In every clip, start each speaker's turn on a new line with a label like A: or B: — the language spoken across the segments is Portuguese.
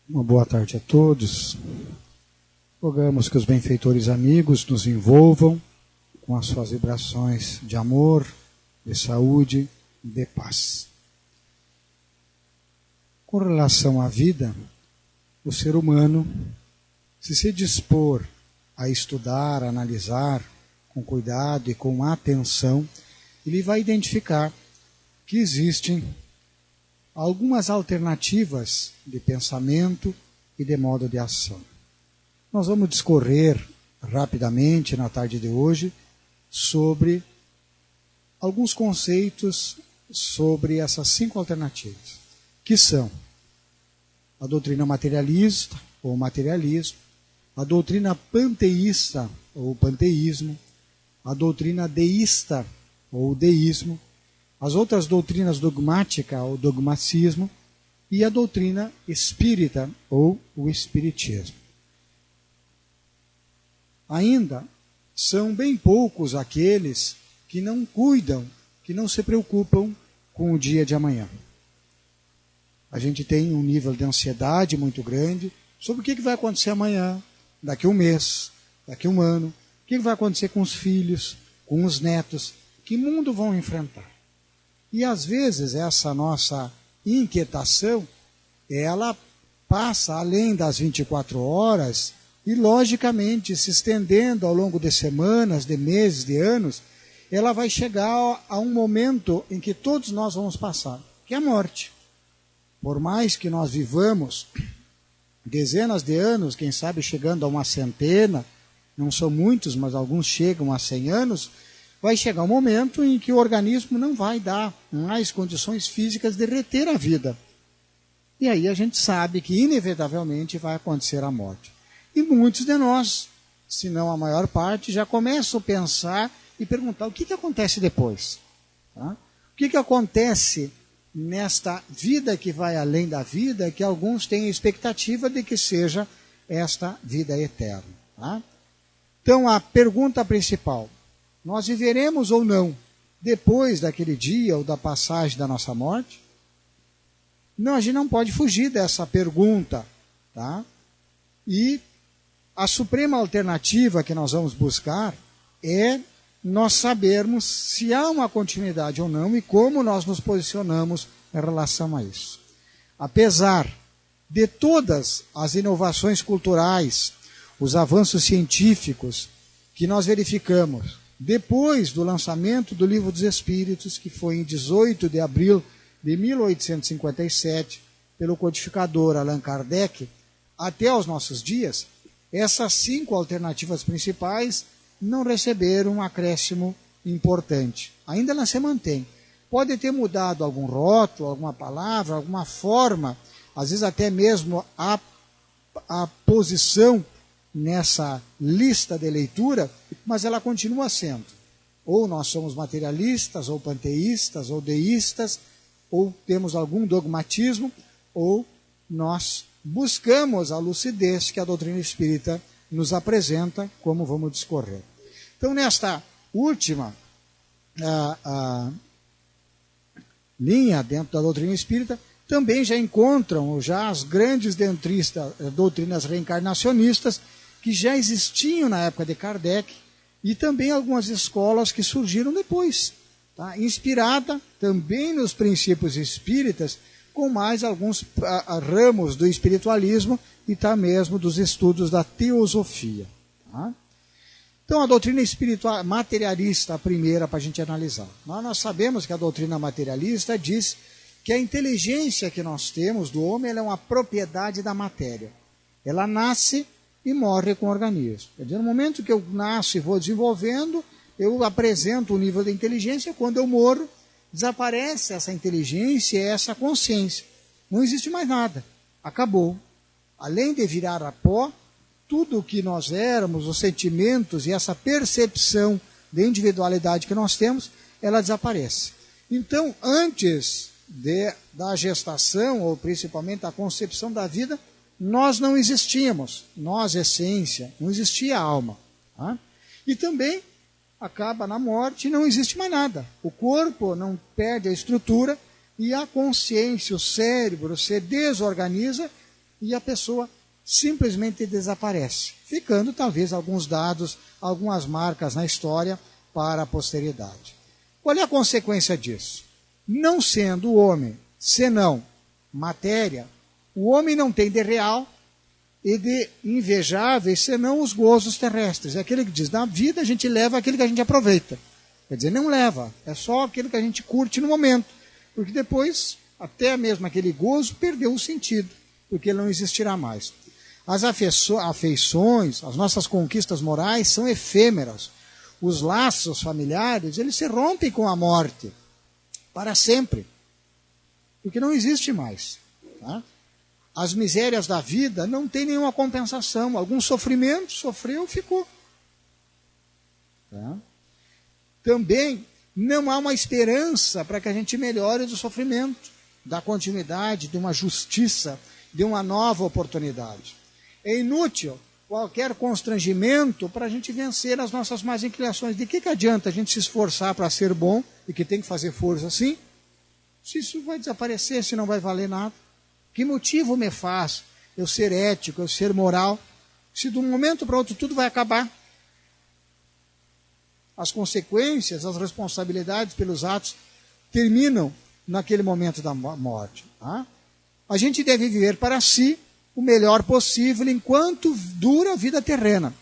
A: Uma boa tarde a todos. Rogamos que os benfeitores amigos nos envolvam com as suas vibrações de amor, de saúde e de paz. Com relação à vida, o ser humano, se dispor a estudar, a analisar com cuidado e com atenção, ele vai identificar que existem algumas alternativas de pensamento e de modo de ação. Nós vamos discorrer rapidamente na tarde de hoje sobre alguns conceitos sobre essas 5 alternativas, que são a doutrina materialista ou materialismo, a doutrina panteísta ou panteísmo, a doutrina deísta ou deísmo, as outras doutrinas dogmática ou dogmacismo e a doutrina espírita ou o espiritismo. Ainda são bem poucos aqueles que não cuidam, que não se preocupam com o dia de amanhã. A gente tem um nível de ansiedade muito grande sobre o que vai acontecer amanhã, daqui a um mês, daqui a um ano, o que vai acontecer com os filhos, com os netos, que mundo vão enfrentar. E às vezes essa nossa inquietação, ela passa além das 24 horas e logicamente se estendendo ao longo de semanas, de meses, de anos, ela vai chegar a um momento em que todos nós vamos passar, que é a morte. Por mais que nós vivamos dezenas de anos, quem sabe chegando a uma centena, não são muitos, mas alguns chegam a 100 anos, vai chegar um momento em que o organismo não vai dar mais condições físicas de reter a vida. E aí a gente sabe que inevitavelmente vai acontecer a morte. E muitos de nós, se não a maior parte, já começam a pensar e perguntar o que acontece depois. Tá? O que acontece nesta vida que vai além da vida, que alguns têm a expectativa de que seja esta vida eterna. Tá? Então a pergunta principal: nós viveremos ou não depois daquele dia ou da passagem da nossa morte? Não, a gente não pode fugir dessa pergunta. Tá? E a suprema alternativa que nós vamos buscar é nós sabermos se há uma continuidade ou não e como nós nos posicionamos em relação a isso. Apesar de todas as inovações culturais, os avanços científicos que nós verificamos depois do lançamento do Livro dos Espíritos, que foi em 18 de abril de 1857, pelo codificador Allan Kardec, até os nossos dias, essas 5 alternativas principais não receberam um acréscimo importante. Ainda elas se mantêm. Pode ter mudado algum rótulo, alguma palavra, alguma forma, às vezes até mesmo a posição nessa lista de leitura, mas ela continua sendo. Ou nós somos materialistas, ou panteístas, ou deístas, ou temos algum dogmatismo, ou nós buscamos a lucidez que a doutrina espírita nos apresenta, como vamos discorrer. Então, nesta última linha dentro da doutrina espírita, também já encontram as grandes doutrinas reencarnacionistas que já existiam na época de Kardec e também algumas escolas que surgiram depois, tá? Inspirada também nos princípios espíritas, com mais alguns ramos do espiritualismo e também mesmo dos estudos da teosofia. Tá? Então, a doutrina espiritual materialista, a primeira para a gente analisar. Nós sabemos que a doutrina materialista diz que a inteligência que nós temos do homem ela é uma propriedade da matéria. Ela nasce e morre com o organismo. Quer dizer, no momento que eu nasço e vou desenvolvendo, eu apresento o nível de inteligência, quando eu morro, desaparece essa inteligência e essa consciência. Não existe mais nada. Acabou. Além de virar a pó, tudo o que nós éramos, os sentimentos e essa percepção de individualidade que nós temos, ela desaparece. Então, antes da gestação, ou principalmente da concepção da vida, nós não existíamos. Nós, essência, não existia alma. Tá? E também acaba na morte e não existe mais nada. O corpo não perde a estrutura e a consciência, o cérebro, se desorganiza e a pessoa simplesmente desaparece, ficando talvez alguns dados, algumas marcas na história para a posteridade. Qual é a consequência disso? Não sendo o homem senão matéria, o homem não tem de real e de invejáveis senão os gozos terrestres. É aquele que diz, na vida a gente leva aquilo que a gente aproveita. Quer dizer, não leva, é só aquilo que a gente curte no momento, porque depois até mesmo aquele gozo perdeu o sentido, porque ele não existirá mais. As afeições, as nossas conquistas morais são efêmeras. Os laços familiares, eles se rompem com a morte, para sempre, porque não existe mais. Tá? As misérias da vida não têm nenhuma compensação. Algum sofrimento, sofreu, ficou. Tá? Também não há uma esperança para que a gente melhore do sofrimento, da continuidade, de uma justiça, de uma nova oportunidade. É inútil qualquer constrangimento para a gente vencer as nossas más inclinações. De que adianta a gente se esforçar para ser bom e que tem que fazer força assim? Se isso vai desaparecer, se não vai valer nada. Que motivo me faz eu ser ético, eu ser moral, se de um momento para outro tudo vai acabar? As consequências, as responsabilidades pelos atos terminam naquele momento da morte. Tá? A gente deve viver para si o melhor possível enquanto dura a vida terrena.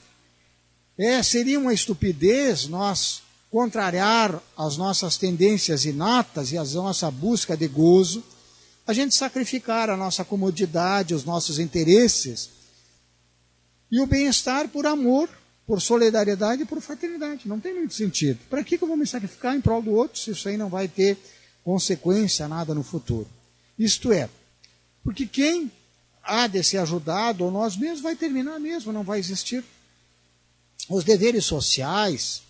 A: Seria uma estupidez nós contrariar as nossas tendências inatas e a nossa busca de gozo, a gente sacrificar a nossa comodidade, os nossos interesses e o bem-estar por amor, por solidariedade e por fraternidade. Não tem muito sentido. Para que eu vou me sacrificar em prol do outro se isso aí não vai ter consequência nada no futuro? Isto é, porque quem há de ser ajudado, ou nós mesmos, vai terminar mesmo, não vai existir. Os deveres sociais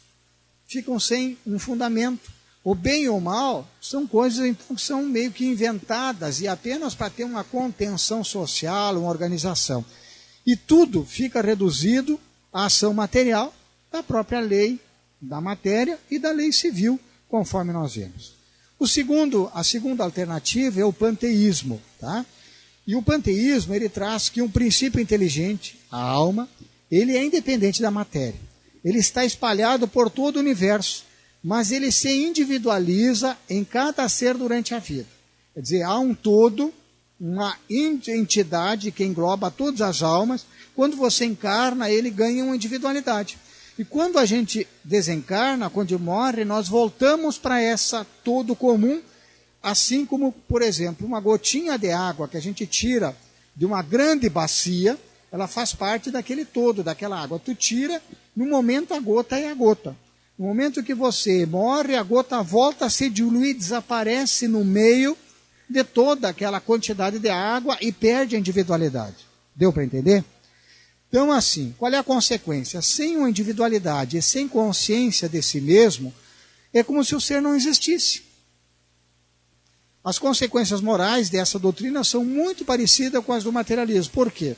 A: ficam sem um fundamento. O bem ou o mal são coisas então, que são meio que inventadas e apenas para ter uma contenção social, uma organização. E tudo fica reduzido à ação material da própria lei da matéria e da lei civil, conforme nós vemos. A segunda alternativa é o panteísmo. Tá? E o panteísmo ele traz que um princípio inteligente, a alma, ele é independente da matéria. Ele está espalhado por todo o universo, mas ele se individualiza em cada ser durante a vida. Quer dizer, há um todo, uma entidade que engloba todas as almas. Quando você encarna, ele ganha uma individualidade. E quando a gente desencarna, quando morre, nós voltamos para essa todo comum, assim como, por exemplo, uma gotinha de água que a gente tira de uma grande bacia, ela faz parte daquele todo, daquela água. Tu tira, no momento a gota é a gota. No momento que você morre, a gota volta a se diluir, desaparece no meio de toda aquela quantidade de água e perde a individualidade. Deu para entender? Então, assim, qual é a consequência? Sem uma individualidade e sem consciência de si mesmo, é como se o ser não existisse. As consequências morais dessa doutrina são muito parecidas com as do materialismo. Por quê?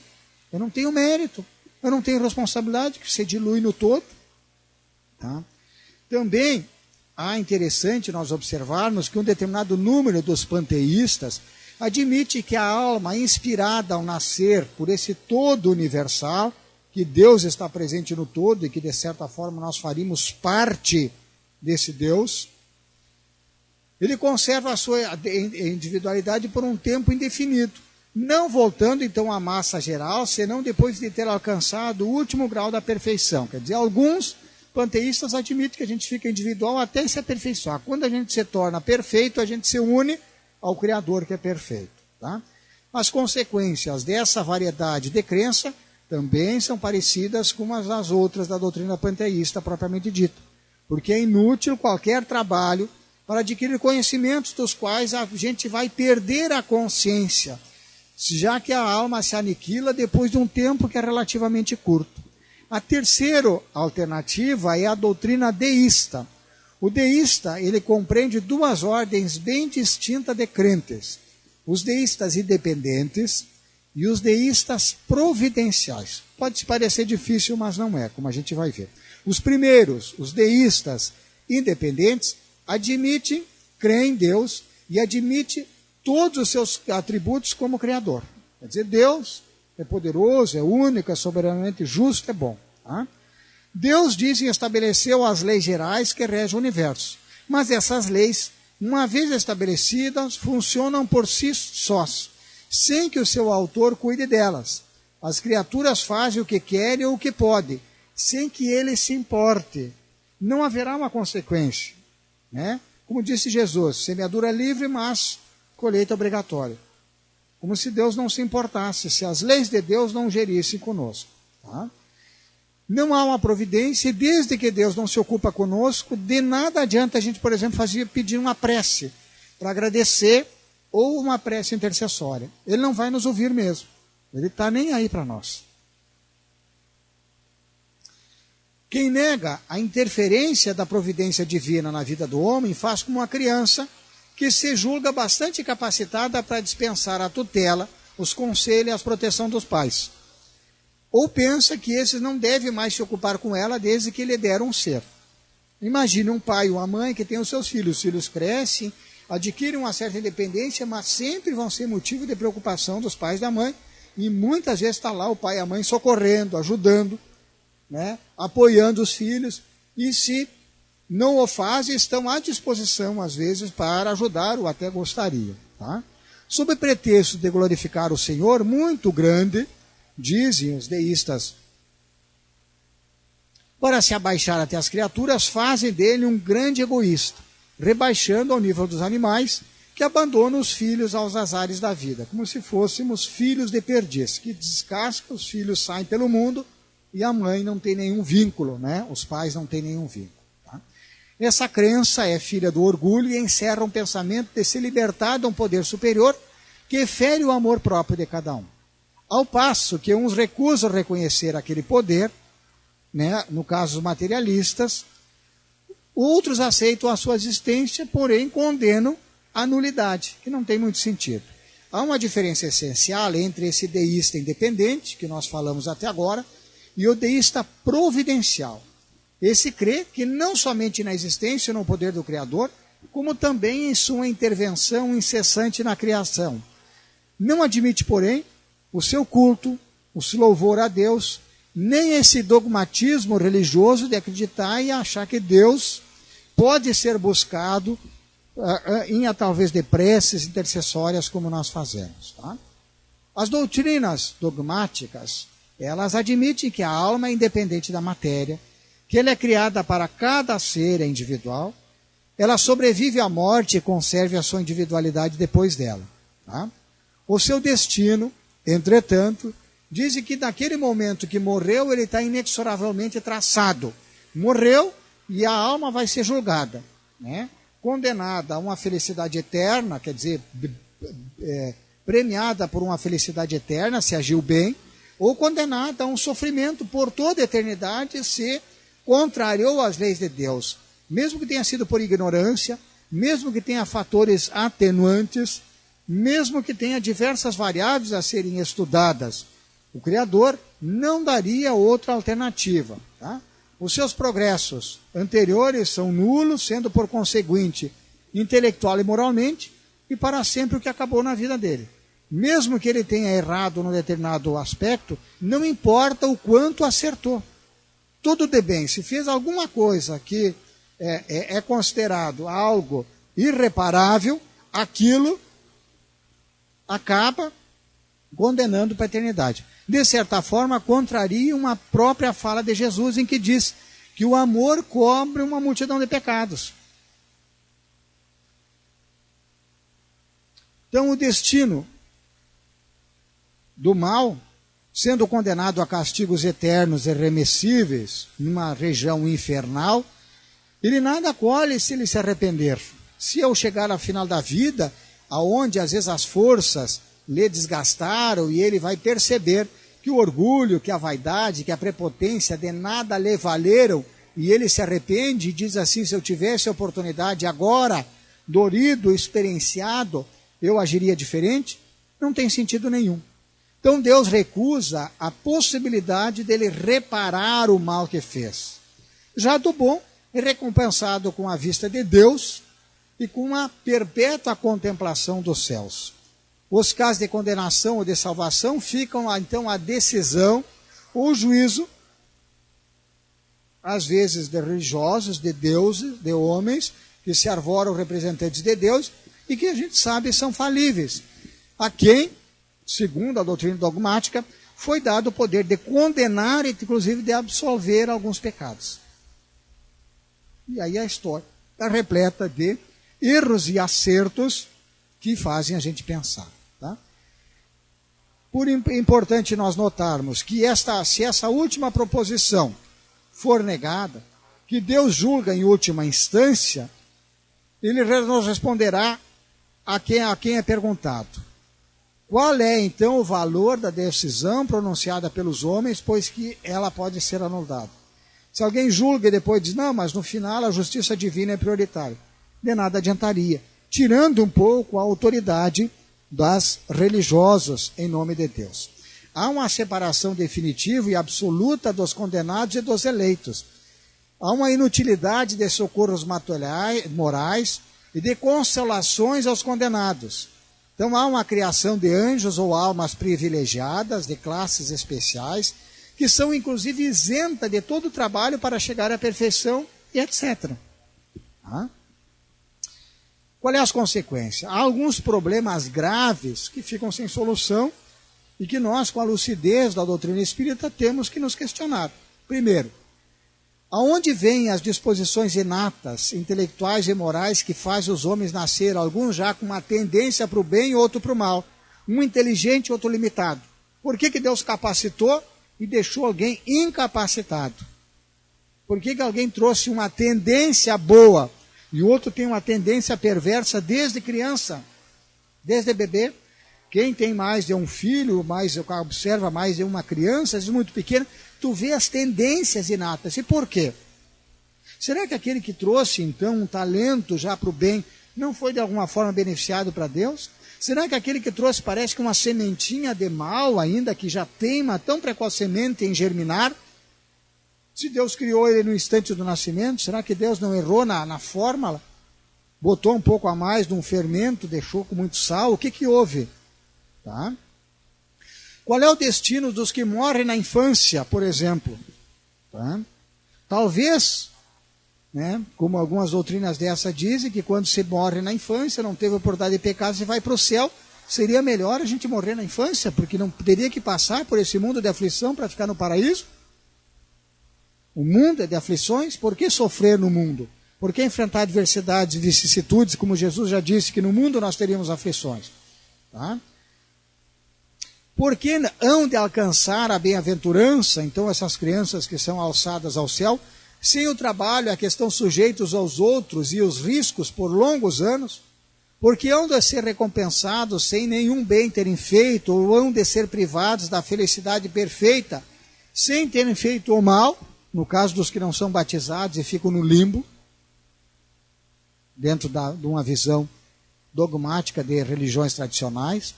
A: Eu não tenho mérito, eu não tenho responsabilidade, que se dilui no todo. Tá? Também é interessante nós observarmos que um determinado número dos panteístas admite que a alma inspirada ao nascer por esse todo universal, que Deus está presente no todo e que de certa forma nós faríamos parte desse Deus, ele conserva a sua individualidade por um tempo indefinido, não voltando então à massa geral, senão depois de ter alcançado o último grau da perfeição. Quer dizer, alguns panteístas admitem que a gente fica individual até se aperfeiçoar. Quando a gente se torna perfeito, a gente se une ao Criador que é perfeito. Tá? As consequências dessa variedade de crença também são parecidas com as das outras da doutrina panteísta propriamente dita. Porque é inútil qualquer trabalho para adquirir conhecimentos dos quais a gente vai perder a consciência, já que a alma se aniquila depois de um tempo que é relativamente curto. A terceira alternativa é a doutrina deísta. O deísta, ele compreende duas ordens bem distintas de crentes. Os deístas independentes e os deístas providenciais. Pode se parecer difícil, mas não é, como a gente vai ver. Os primeiros, os deístas independentes, creem em Deus e admitem todos os seus atributos como Criador. Quer dizer, Deus é poderoso, é único, é soberanamente justo, é bom. Tá? Deus diz e estabeleceu as leis gerais que regem o universo. Mas essas leis, uma vez estabelecidas, funcionam por si sós, sem que o seu autor cuide delas. As criaturas fazem o que querem ou o que podem, sem que ele se importe. Não haverá uma consequência. Né? Como disse Jesus, semeadura livre, mas colheita obrigatória. Como se Deus não se importasse, se as leis de Deus não gerissem conosco. Tá? Não há uma providência, e desde que Deus não se ocupa conosco, de nada adianta a gente, por exemplo, pedir uma prece para agradecer ou uma prece intercessória. Ele não vai nos ouvir mesmo. Ele está nem aí para nós. Quem nega a interferência da providência divina na vida do homem faz como uma criança que se julga bastante capacitada para dispensar a tutela, os conselhos e a proteção dos pais. Ou pensa que esses não devem mais se ocupar com ela desde que lhe deram um ser. Imagine um pai ou uma mãe que tem os seus filhos. Os filhos crescem, adquirem uma certa independência, mas sempre vão ser motivo de preocupação dos pais e da mãe. E muitas vezes está lá o pai e a mãe socorrendo, ajudando, né, apoiando os filhos. E se não o fazem, estão à disposição, às vezes, para ajudar ou até gostariam. Tá? Sob pretexto de glorificar o Senhor, muito grande, dizem os deístas, para se abaixar até as criaturas, fazem dele um grande egoísta, rebaixando ao nível dos animais, que abandonam os filhos aos azares da vida, como se fôssemos filhos de perdiz, que descascam, os filhos saem pelo mundo e a mãe não tem nenhum vínculo, né? Os pais não têm nenhum vínculo. Tá? Essa crença é filha do orgulho e encerra um pensamento de se libertar de um poder superior que fere o amor próprio de cada um. Ao passo que uns recusam reconhecer aquele poder, né, no caso os materialistas, outros aceitam a sua existência, porém condenam a nulidade, que não tem muito sentido. Há uma diferença essencial entre esse deísta independente, que nós falamos até agora, e o deísta providencial. Esse crê que não somente na existência e no poder do Criador, como também em sua intervenção incessante na criação. Não admite, porém, o seu culto, o seu louvor a Deus, nem esse dogmatismo religioso de acreditar e achar que Deus pode ser buscado em talvez de preces intercessórias como nós fazemos. Tá? As doutrinas dogmáticas, elas admitem que a alma é independente da matéria, que ela é criada para cada ser individual, ela sobrevive à morte e conserve a sua individualidade depois dela. Tá? O seu destino, entretanto, dizem que naquele momento que morreu, ele está inexoravelmente traçado. Morreu e a alma vai ser julgada, né? Condenada a uma felicidade eterna, quer dizer, premiada por uma felicidade eterna, se agiu bem, ou condenada a um sofrimento por toda a eternidade, se contrariou as leis de Deus. Mesmo que tenha sido por ignorância, mesmo que tenha fatores atenuantes, mesmo que tenha diversas variáveis a serem estudadas, o Criador não daria outra alternativa. Tá? Os seus progressos anteriores são nulos, sendo por conseguinte intelectual e moralmente, e para sempre o que acabou na vida dele. Mesmo que ele tenha errado num determinado aspecto, não importa o quanto acertou. Tudo de bem, se fez alguma coisa que é considerado algo irreparável, aquilo acaba condenando para a eternidade. De certa forma, contraria uma própria fala de Jesus em que diz que o amor cobre uma multidão de pecados. Então, o destino do mal, sendo condenado a castigos eternos e irremessíveis numa região infernal, ele nada colhe se ele se arrepender. Se eu chegar ao final da vida, aonde às vezes as forças lhe desgastaram, e ele vai perceber que o orgulho, que a vaidade, que a prepotência de nada lhe valeram, e ele se arrepende e diz assim: se eu tivesse a oportunidade agora, dorido, experienciado, eu agiria diferente, não tem sentido nenhum. Então Deus recusa a possibilidade dele reparar o mal que fez. Já do bom é recompensado com a vista de Deus e com a perpétua contemplação dos céus. Os casos de condenação ou de salvação ficam, então, à decisão ou juízo, às vezes de religiosos, de deuses, de homens, que se arvoram representantes de Deus, e que a gente sabe são falíveis. A quem, segundo a doutrina dogmática, foi dado o poder de condenar e, inclusive, de absolver alguns pecados. E aí a história está repleta de erros e acertos que fazem a gente pensar. Tá? Importante nós notarmos que se essa última proposição for negada, que Deus julga em última instância, ele nos responderá a quem é perguntado. Qual é, então, o valor da decisão pronunciada pelos homens, pois que ela pode ser anulada? Se alguém julga e depois diz, não, mas no final a justiça divina é prioritária, de nada adiantaria, tirando um pouco a autoridade das religiosos em nome de Deus. Há uma separação definitiva e absoluta dos condenados e dos eleitos. Há uma inutilidade de socorros morais e de consolações aos condenados. Então há uma criação de anjos ou almas privilegiadas, de classes especiais, que são inclusive isentas de todo o trabalho para chegar à perfeição e etc. Qual é as consequências? Há alguns problemas graves que ficam sem solução e que nós, com a lucidez da doutrina espírita, temos que nos questionar. Primeiro, aonde vêm as disposições inatas, intelectuais e morais que fazem os homens nascer, alguns já com uma tendência para o bem e outro para o mal, um inteligente e outro limitado? Por que Deus capacitou e deixou alguém incapacitado? Por que alguém trouxe uma tendência boa e o outro tem uma tendência perversa desde criança, desde bebê? Quem tem mais de um filho, observa mais de uma criança, às vezes muito pequena, tu vê as tendências inatas. E por quê? Será que aquele que trouxe, então, um talento já para o bem, não foi de alguma forma beneficiado para Deus? Será que aquele que trouxe parece que uma sementinha de mal ainda, que já teima tão precocemente em germinar? Se Deus criou ele no instante do nascimento, será que Deus não errou na fórmula? Botou um pouco a mais de um fermento, deixou com muito sal? O que houve? Tá? Qual é o destino dos que morrem na infância, por exemplo? Tá? Talvez, como algumas doutrinas dessa dizem, que quando se morre na infância, não teve oportunidade de pecar, se vai para o céu, seria melhor a gente morrer na infância, porque não teria que passar por esse mundo de aflição para ficar no paraíso. O mundo é de aflições, por que sofrer no mundo? Por que enfrentar adversidades e vicissitudes, como Jesus já disse, que no mundo nós teríamos aflições? Tá? Por que hão de alcançar a bem-aventurança, então, essas crianças que são alçadas ao céu, sem o trabalho, a que estão sujeitos aos outros e os riscos por longos anos? Porque hão de ser recompensados sem nenhum bem terem feito, ou hão de ser privados da felicidade perfeita, sem terem feito o mal, no caso dos que não são batizados e ficam no limbo, dentro de uma visão dogmática de religiões tradicionais.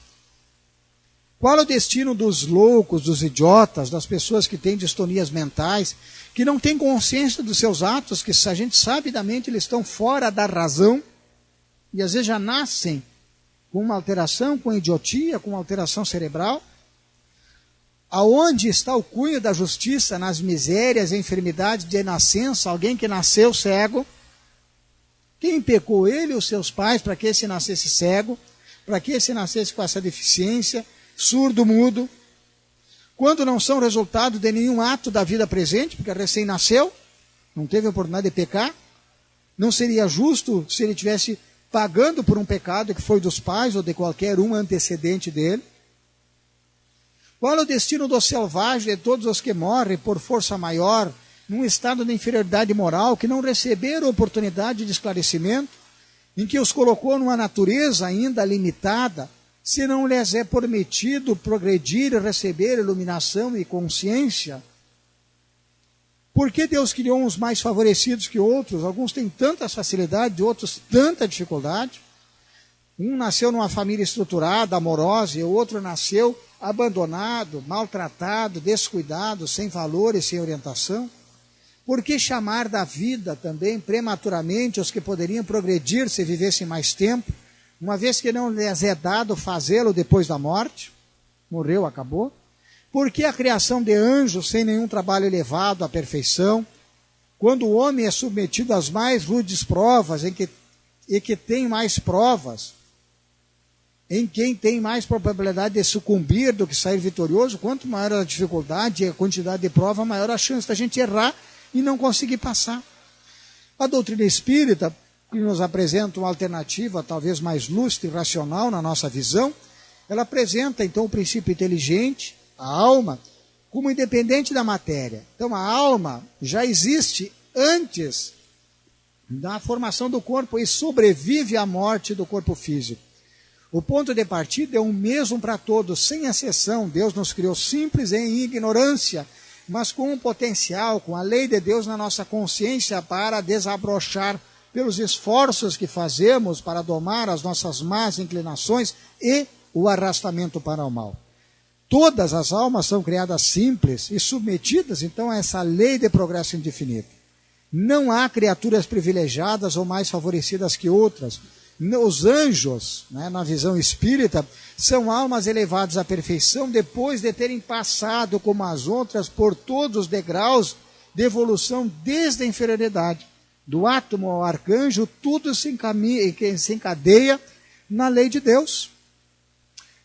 A: Qual é o destino dos loucos, dos idiotas, das pessoas que têm distonias mentais, que não têm consciência dos seus atos, que a gente sabidamente eles estão fora da razão, e às vezes já nascem com uma alteração, com idiotia, com uma alteração cerebral? Aonde está o cunho da justiça nas misérias e enfermidades de nascença? Alguém que nasceu cego? Quem pecou, ele ou seus pais, para que esse nascesse cego? Para que esse nascesse com essa deficiência? Surdo, mudo? Quando não são resultado de nenhum ato da vida presente, porque recém nasceu, não teve a oportunidade de pecar? Não seria justo se ele estivesse pagando por um pecado que foi dos pais ou de qualquer um antecedente dele? Qual é o destino do selvagem, de todos os que morrem por força maior, num estado de inferioridade moral, que não receberam oportunidade de esclarecimento, em que os colocou numa natureza ainda limitada, se não lhes é permitido progredir e receber iluminação e consciência? Por que Deus criou uns mais favorecidos que outros? Alguns têm tanta facilidade, outros tanta dificuldade. Um nasceu numa família estruturada, amorosa, e o outro nasceu abandonado, maltratado, descuidado, sem valor e sem orientação. Por que chamar da vida também prematuramente os que poderiam progredir se vivessem mais tempo? uma vez que não lhes é dado fazê-lo depois da morte, morreu, acabou. Por que a criação de anjos sem nenhum trabalho elevado à perfeição, quando o homem é submetido às mais rudes provas, e que tem mais provas, em quem tem mais probabilidade de sucumbir do que sair vitorioso? Quanto maior a dificuldade e a quantidade de prova, maior a chance da gente errar e não conseguir passar. A doutrina espírita, que nos apresenta uma alternativa talvez mais lúcida e racional na nossa visão, ela apresenta então o princípio inteligente, a alma, como independente da matéria. Então a alma já existe antes da formação do corpo e sobrevive à morte do corpo físico. O ponto de partida é o mesmo para todos, sem exceção. Deus nos criou simples em ignorância, mas com um potencial, com a lei de Deus na nossa consciência para desabrochar pelos esforços que fazemos para domar as nossas más inclinações e o arrastamento para o mal. Todas as almas são criadas simples e submetidas, então, a essa lei de progresso indefinido. Não há criaturas privilegiadas ou mais favorecidas que outras. Os anjos, na visão espírita, são almas elevadas à perfeição depois de terem passado, como as outras, por todos os degraus de evolução desde a inferioridade. Do átomo ao arcanjo, tudo se encadeia na lei de Deus.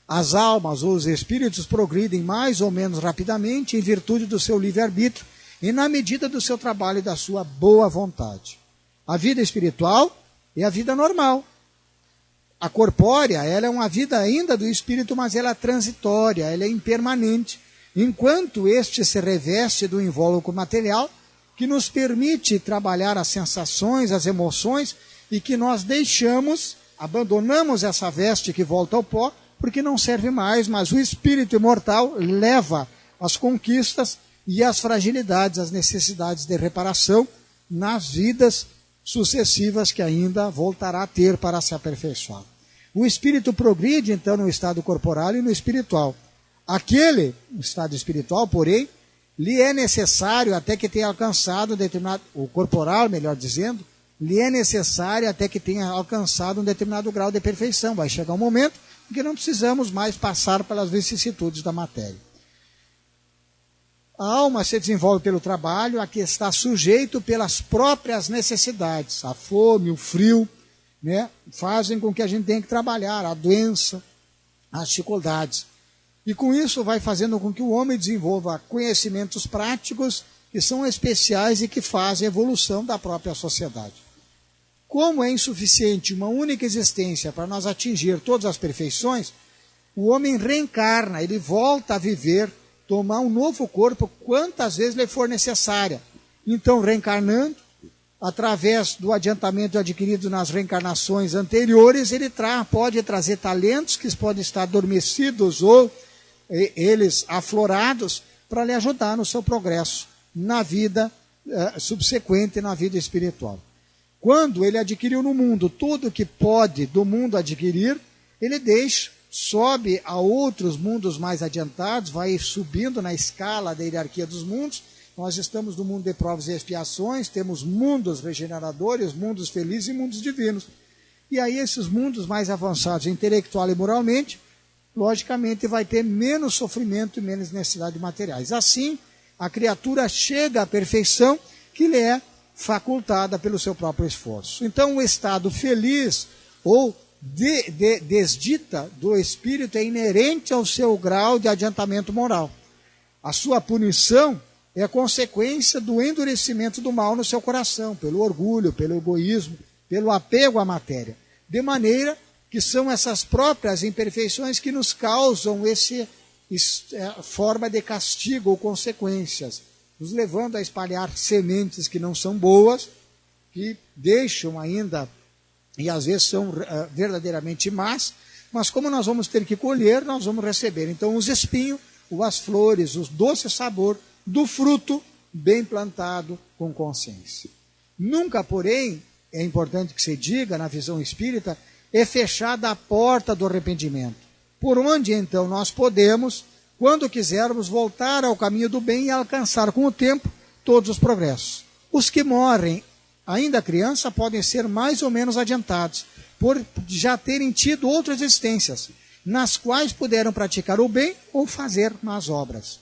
A: As almas ou os espíritos progridem mais ou menos rapidamente em virtude do seu livre-arbítrio e na medida do seu trabalho e da sua boa vontade. A vida espiritual é a vida normal. A corpórea, ela é uma vida ainda do espírito, mas ela é transitória, ela é impermanente, enquanto este se reveste do invólucro material, que nos permite trabalhar as sensações, as emoções, e que nós abandonamos essa veste que volta ao pó, porque não serve mais, mas o espírito imortal leva as conquistas e as fragilidades, as necessidades de reparação nas vidas sucessivas que ainda voltará a ter para se aperfeiçoar. O espírito progride, então, no estado corporal e no espiritual. Aquele estado espiritual, porém, lhe é necessário até que tenha alcançado o corporal, melhor dizendo, lhe é necessário até que tenha alcançado um determinado grau de perfeição. Vai chegar um momento em que não precisamos mais passar pelas vicissitudes da matéria. A alma se desenvolve pelo trabalho, a que está sujeito pelas próprias necessidades. A fome, o frio, fazem com que a gente tenha que trabalhar, a doença, as dificuldades. E com isso vai fazendo com que o homem desenvolva conhecimentos práticos que são especiais e que fazem a evolução da própria sociedade. Como é insuficiente uma única existência para nós atingir todas as perfeições, o homem reencarna, ele volta a viver, tomar um novo corpo quantas vezes lhe for necessária. Então, reencarnando, através do adiantamento adquirido nas reencarnações anteriores, ele pode trazer talentos que podem estar adormecidos ou eles aflorados para lhe ajudar no seu progresso na vida subsequente, na vida espiritual. Quando ele adquiriu no mundo tudo o que pode do mundo adquirir, ele sobe a outros mundos mais adiantados, vai subindo na escala da hierarquia dos mundos. Nós estamos no mundo de provas e expiações, temos mundos regeneradores, mundos felizes e mundos divinos. E aí esses mundos mais avançados intelectual e moralmente, logicamente vai ter menos sofrimento e menos necessidade de materiais. Assim, a criatura chega à perfeição que lhe é facultada pelo seu próprio esforço. Então, o estado feliz ou desdita do espírito é inerente ao seu grau de adiantamento moral. A sua punição é a consequência do endurecimento do mal no seu coração, pelo orgulho, pelo egoísmo, pelo apego à matéria. De maneira que são essas próprias imperfeições que nos causam essa forma de castigo ou consequências, nos levando a espalhar sementes que não são boas, que deixam ainda, e às vezes são verdadeiramente más, mas como nós vamos ter que colher, nós vamos receber. Então os espinhos, as flores, o doce sabor do fruto bem plantado com consciência. Nunca, porém, é importante que se diga, na visão espírita, é fechada a porta do arrependimento, por onde então nós podemos, quando quisermos, voltar ao caminho do bem e alcançar com o tempo todos os progressos. Os que morrem ainda criança podem ser mais ou menos adiantados, por já terem tido outras existências, nas quais puderam praticar o bem ou fazer más obras.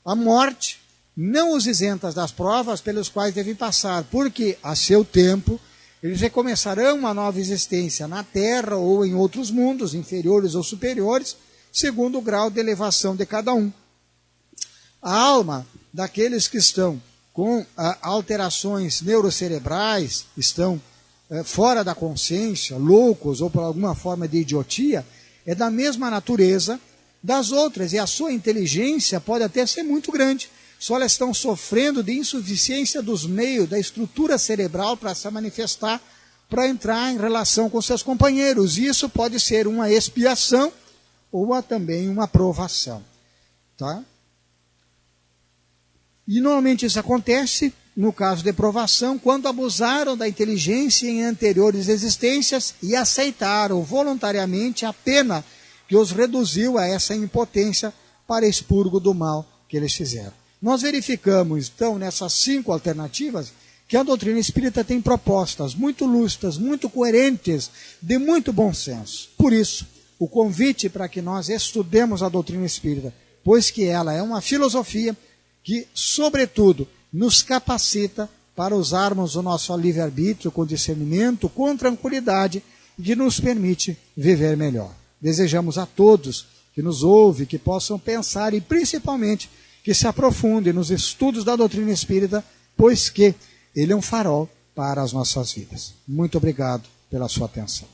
A: A morte não os isenta das provas pelos quais devem passar, porque, a seu tempo, eles recomeçarão uma nova existência na Terra ou em outros mundos, inferiores ou superiores, segundo o grau de elevação de cada um. A alma daqueles que estão com alterações neurocerebrais, estão fora da consciência, loucos ou por alguma forma de idiotia, é da mesma natureza das outras, e a sua inteligência pode até ser muito grande, só elas estão sofrendo de insuficiência dos meios, da estrutura cerebral para se manifestar, para entrar em relação com seus companheiros. E isso pode ser uma expiação ou também uma provação. Tá? E normalmente isso acontece, no caso de provação, quando abusaram da inteligência em anteriores existências e aceitaram voluntariamente a pena que os reduziu a essa impotência para expurgo do mal que eles fizeram. Nós verificamos, então, nessas 5 alternativas, que a doutrina espírita tem propostas muito lúcidas, muito coerentes, de muito bom senso. Por isso, o convite para que nós estudemos a doutrina espírita, pois que ela é uma filosofia que, sobretudo, nos capacita para usarmos o nosso livre-arbítrio com discernimento, com tranquilidade, e que nos permite viver melhor. Desejamos a todos que nos ouvem, que possam pensar e, principalmente, que se aprofundem nos estudos da doutrina espírita, pois que ele é um farol para as nossas vidas. Muito obrigado pela sua atenção.